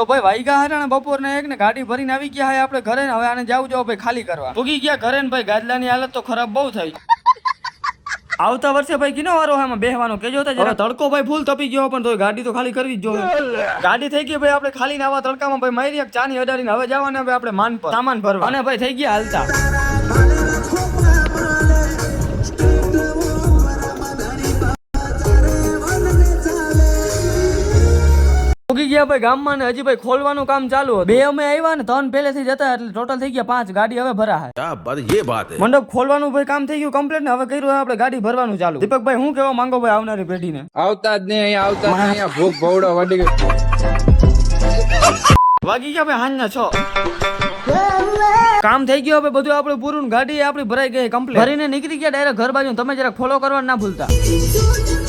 તો ભાઈ વાઈગા હતા ને બપોરના 1 ને ગાડી ભરીને આવી ગયા હે આપણે ઘરે ને હવે આને જાવ ભાઈ ખાલી કરવા પૂગી ગયા ઘરે ને ભાઈ ગાદલાની હાલત તો ખરાબ બહુ થઈ આવતા વર્ષે ભાઈ કિનો વારો આમાં બેહવાનો કેજો તો જરા તડકો ભાઈ ફૂલ તપી ગયો પણ તો ગાડી તો ખાલી કરવી જ જોઈએ ગાડી થઈ ગઈ ભાઈ આપણે ખાલી ને આવા તડકામાં ભાઈ મારી એક ચાની અડાડીને હવે જવાના ભાઈ આપણે માન પર સામાન ભરવા અને ભાઈ થઈ ગયા હાલતા ઉગી ગયા ભાઈ ગામમાં ને હજી ભાઈ ખોલવાનું કામ ચાલુ હતું 2 અમે આવ્યા ને 3 પહેલેથી જતા એટલે ટોટલ થઈ ગયા 5 ગાડી હવે ભરા હે क्या बात ये बात है મંડપ ખોલવાનું ભાઈ કામ થઈ ગયું કમ્પ્લીટ ને હવે કર્યું આપણે ગાડી ભરવાનું ચાલુ દીપકભાઈ હું કહેવા માંગો ભાઈ આવનારી પેઢીને આવતા જ નહીં આવતા જ નહીં અહીંયા ભૂખ ભવડો વડી ગઈ વાગી ગયા ભાઈ હાંજના 6 કામ થઈ ગયું હવે બધું આપણે પૂરું ગાડી આપણી ભરાઈ ગઈ કમ્પ્લીટ ભરીને નીકળી ગયા ડાયરેક્ટ ઘર બાજુ તમે જરા ફોલો કરવા ના ભૂલતા